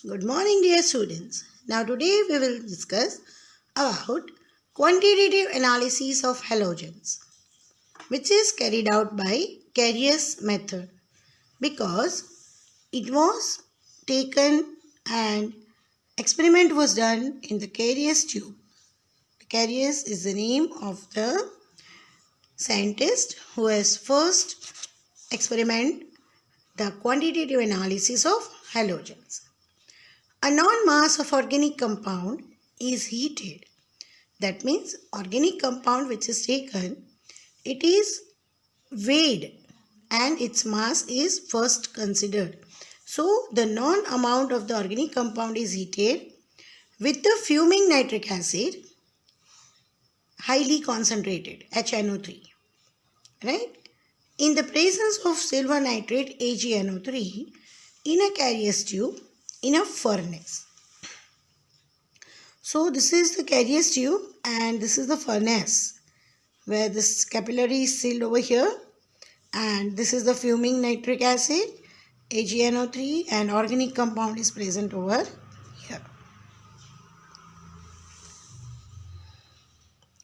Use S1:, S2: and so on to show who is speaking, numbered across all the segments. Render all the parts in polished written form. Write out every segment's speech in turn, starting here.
S1: Good morning, dear students. Now today we will discuss about quantitative analysis of halogens, which is carried out by Carrier's method, because it was taken and experiment was done in the Carrier's tube. Carrier's is the name of the scientist who has first experiment the quantitative analysis of halogens. A non-mass of organic compound is heated. That means organic compound which is taken, it is weighed and its mass is first considered. So the known amount of the organic compound is heated with the fuming nitric acid, highly concentrated HNO3, right? In the presence of silver nitrate AgNO3 in a Carrier's tube in a furnace. So this is the Carrier's tube and this is the furnace where this capillary is sealed over here, and this is the fuming nitric acid AgNO3 and organic compound is present over here.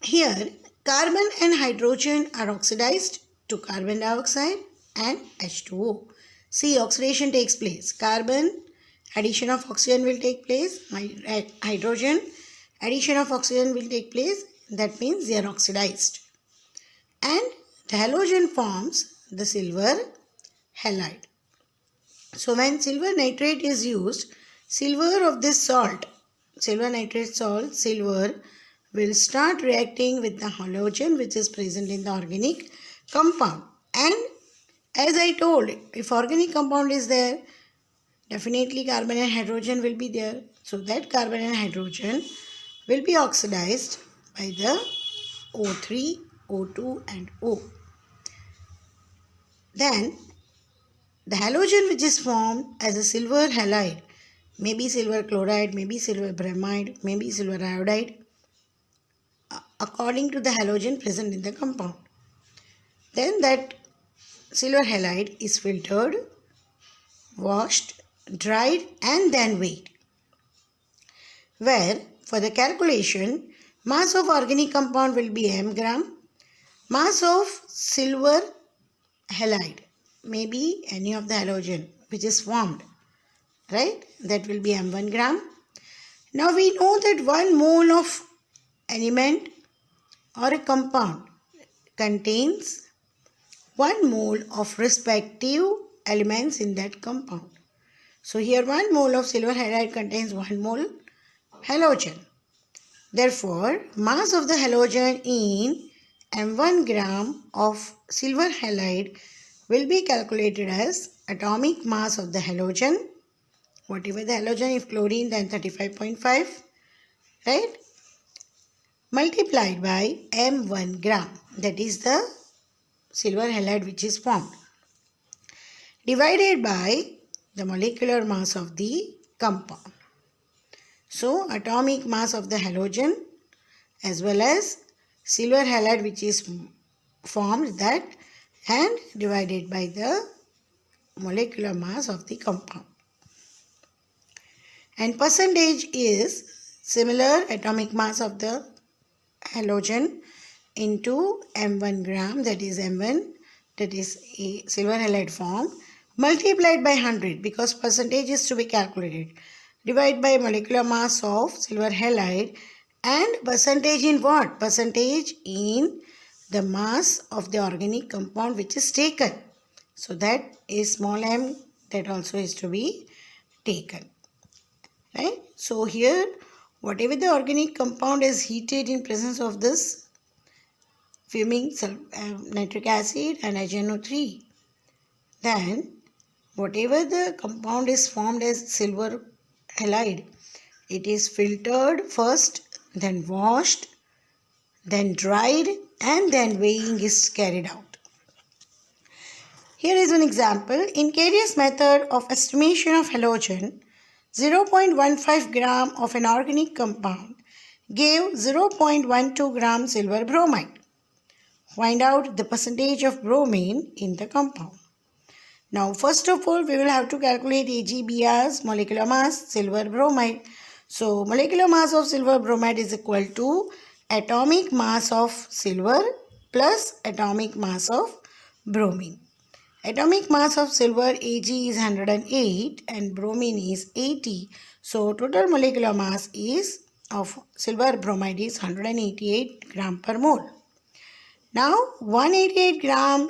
S1: Here carbon and hydrogen are oxidized to carbon dioxide and H2O. See, oxidation takes place. Carbon, addition of oxygen will take place. Hydrogen, addition of oxygen will take place. That means they are oxidized. And the halogen forms the silver halide. So when silver nitrate is used, silver of this salt, silver nitrate salt, silver will start reacting with the halogen which is present in the organic compound. And as I told, if organic compound is there, definitely carbon and hydrogen will be there. So that carbon and hydrogen will be oxidized by the O3, O2 and O. Then the halogen which is formed as a silver halide, maybe silver chloride, maybe silver bromide, maybe silver iodide, according to the halogen present in the compound. Then that silver halide is filtered, washed, dried and then weighed. Where for the calculation, mass of organic compound will be m gram, mass of silver halide, maybe any of the halogen which is formed, right? That will be m1 gram. Now we know that 1 mole of element or a compound contains 1 mole of respective elements in that compound. So here 1 mole of silver halide contains 1 mole halogen. Therefore, mass of the halogen in m1 gram of silver halide will be calculated as atomic mass of the halogen, whatever the halogen, if chlorine then 35.5, right? Multiplied by m1 gram, that is the silver halide which is formed, divided by the molecular mass of the compound. So atomic mass of the halogen as well as silver halide which is formed, that, and divided by the molecular mass of the compound. And percentage is similar atomic mass of the halogen into m1 gram, that is m1, that is a silver halide form, multiplied by 100 because percentage is to be calculated, divide by molecular mass of silver halide, and percentage in what? Percentage in the mass of the organic compound which is taken. So that is small m, that also is to be taken, right? So here whatever the organic compound is heated in presence of this fuming nitric acid and HNO3, then whatever the compound is formed as silver halide, it is filtered first, then washed, then dried and then weighing is carried out. Here is an example. In Carrier's method of estimation of halogen, 0.15 gram of an organic compound gave 0.12 gram silver bromide. Find out the percentage of bromine in the compound. Now first of all we will have to calculate AgBr's molecular mass, silver bromide. So molecular mass of silver bromide is equal to atomic mass of silver plus atomic mass of bromine. Atomic mass of silver Ag is 108 and bromine is 80. So total molecular mass is of silver bromide is 188 gram per mole. Now 188 gram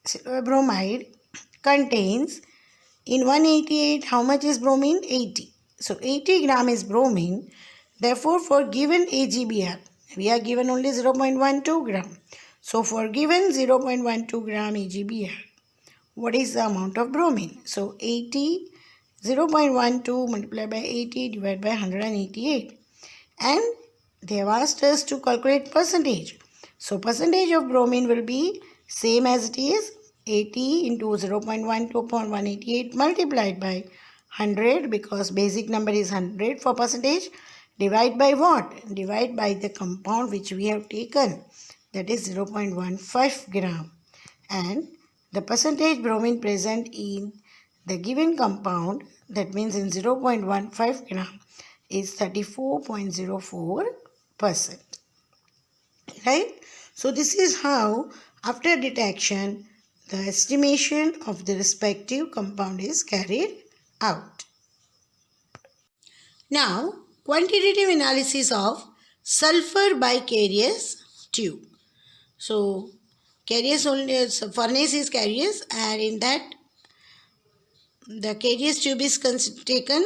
S1: silver bromide contains in 188 how much is bromine? 80. So 80 gram is bromine. Therefore for given AgBr we are given only 0.12 gram. So for given 0.12 gram AgBr, what is the amount of bromine? So 80, 0.12 multiplied by 80 divided by 188. And they have asked us to calculate percentage. So percentage of bromine will be same as it is 80 into 0.12 upon 188 multiplied by 100 because basic number is 100 for percentage. Divide by what? Divide by the compound which we have taken, that is 0.15 gram. And the percentage bromine present in the given compound, that means in 0.15 gram, is 34.04%. Right? So this is how after detection the estimation of the respective compound is carried out. Now quantitative analysis of sulfur bicarious tube. So Carious only, furnace is carious, and in that the carious tube is taken,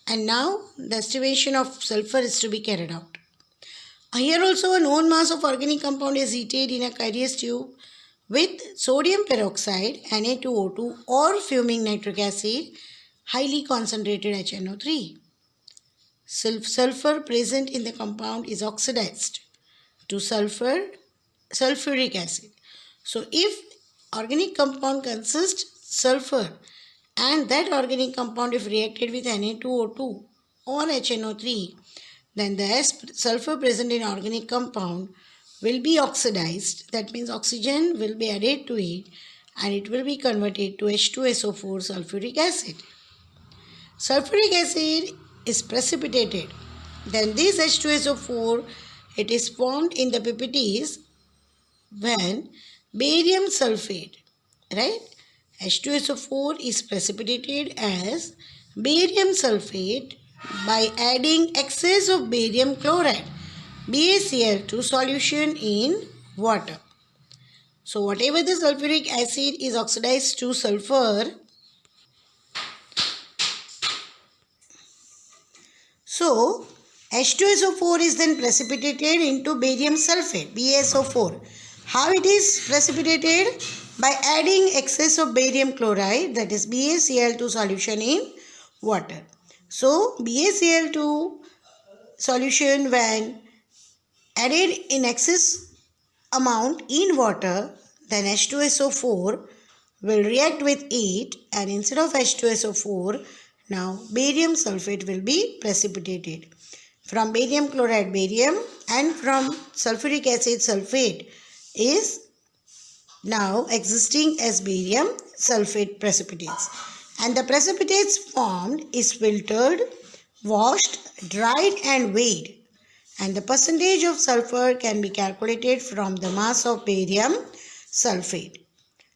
S1: and now the estimation of sulfur is to be carried out. Here also a known mass of organic compound is heated in a carious tube with sodium peroxide, Na2O2 or fuming nitric acid, highly concentrated HNO3. Sulfur present in the compound is oxidized to sulfuric acid. So if organic compound consists sulfur and that organic compound if reacted with Na2O2 or HNO3, then the sulfur present in organic compound will be oxidized. That means oxygen will be added to it and it will be converted to H2SO4 sulfuric acid. Sulfuric acid is precipitated. Then this H2SO4, it is formed in the PPTs when barium sulfate, right? H2SO4 is precipitated as barium sulfate by adding excess of barium chloride, BaCl2 solution in water. So whatever the sulfuric acid is oxidized to sulfur, so H2SO4 is then precipitated into barium sulfate, BaSO4. How it is precipitated? By adding excess of barium chloride, that is BaCl2 solution in water. So BaCl2 solution when added in excess amount in water, then H2SO4 will react with it, and instead of H2SO4, now barium sulfate will be precipitated. From barium chloride barium and from sulfuric acid sulfate is now existing as barium sulfate precipitates. And the precipitates formed is filtered, washed, dried and weighed. And the percentage of sulfur can be calculated from the mass of barium sulfate.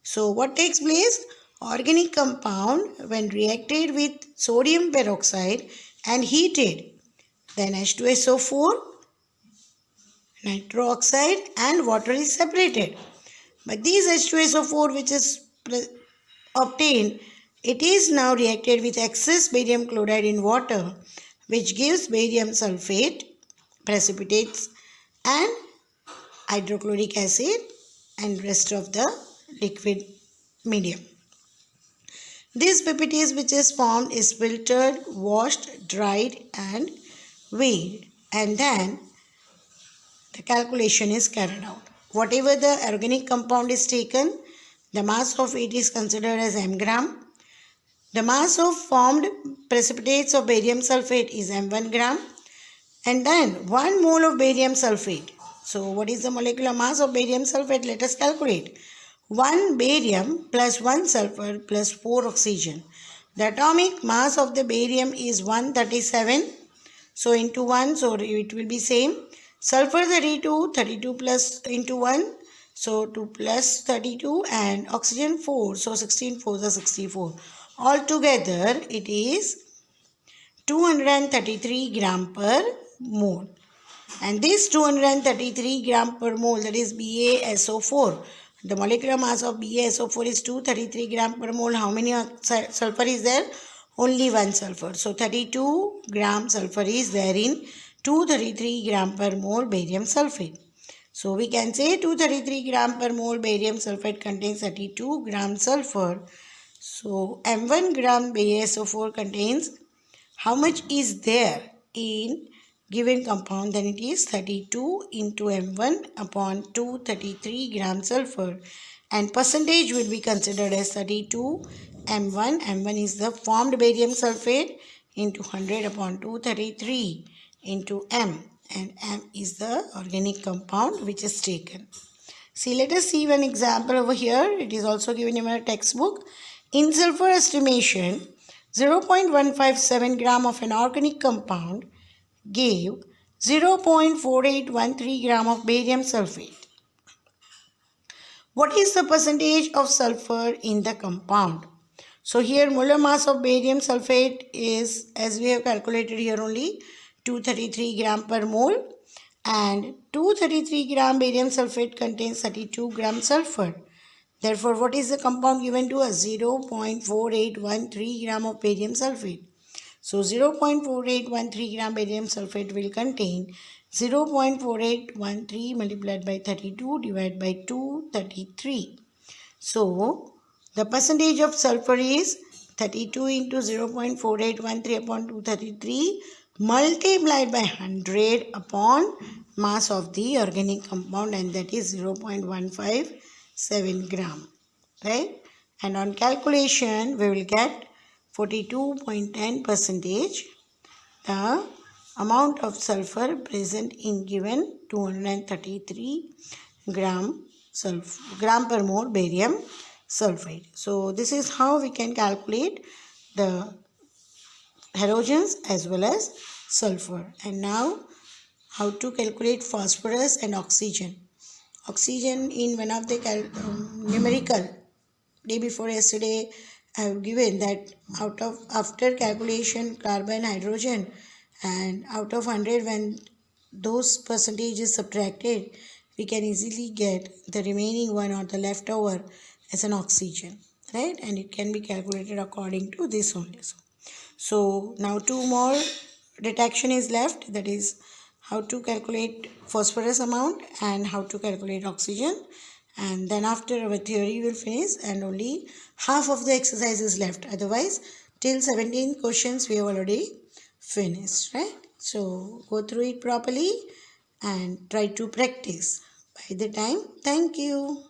S1: So what takes place? Organic compound when reacted with sodium peroxide and heated, then H2SO4, nitro oxide and water is separated. But this H2SO4 which is obtained, it is now reacted with excess barium chloride in water, which gives barium sulfate precipitates and hydrochloric acid and rest of the liquid medium. This PPTs which is formed is filtered, washed, dried and weighed, and then the calculation is carried out. Whatever the organic compound is taken, the mass of it is considered as m gram. The mass of formed precipitates of barium sulfate is m1 gram, and then 1 mole of barium sulfate. So what is the molecular mass of barium sulfate? Let us calculate. 1 barium plus 1 sulfur plus 4 oxygen. The atomic mass of the barium is 137. So into 1, so it will be same. Sulfur 32 plus into 1. So 2 plus 32 and oxygen 4. So 16 4s are 64. Altogether it is 233 gram per mole. And this 233 gram per mole, that is BaSO4. The molecular mass of BaSO4 is 233 gram per mole. How many sulfur is there? Only one sulfur. So 32 gram sulfur is there in 233 gram per mole barium sulfate. So we can say 233 gram per mole barium sulfate contains 32 gram sulfur. So M1 gram BaSO4 contains how much is there in given compound? Then it is 32 into M1 upon 233 gram sulfur, and percentage will be considered as 32 M1. M1 is the formed barium sulfate into 100 upon 233 into M, and M is the organic compound which is taken. See, let us see one example over here. It is also given in our textbook. In sulfur estimation, 0.157 gram of an organic compound gave 0.4813 gram of barium sulfate. What is the percentage of sulfur in the compound? So here molar mass of barium sulfate is, as we have calculated here, only 233 gram per mole, and 233 gram barium sulfate contains 32 gram sulfur. Therefore, what is the compound given to us? 0.4813 gram of barium sulfate. So 0.4813 gram barium sulfate will contain 0.4813 multiplied by 32 divided by 233. So the percentage of sulfur is 32 into 0.4813 upon 233 multiplied by 100 upon mass of the organic compound, and that is 0.157 gram, right? And on calculation we will get 42.10 percentage the amount of sulfur present in given 233 gram per mole barium sulfate. So this is how we can calculate the halogens as well as sulfur. And now how to calculate phosphorus and oxygen. Oxygen in one of the numerical day before yesterday I have given that after calculation carbon, hydrogen, and out of 100 when those percentages subtracted, we can easily get the remaining one or the leftover as an oxygen, right? And it can be calculated according to this only. So now two more detection is left, that is how to calculate phosphorus amount and how to calculate oxygen. And then after our theory will finish and only half of the exercise is left. Otherwise, till 17 questions we have already finished, right? So go through it properly and try to practice by the time. Thank you.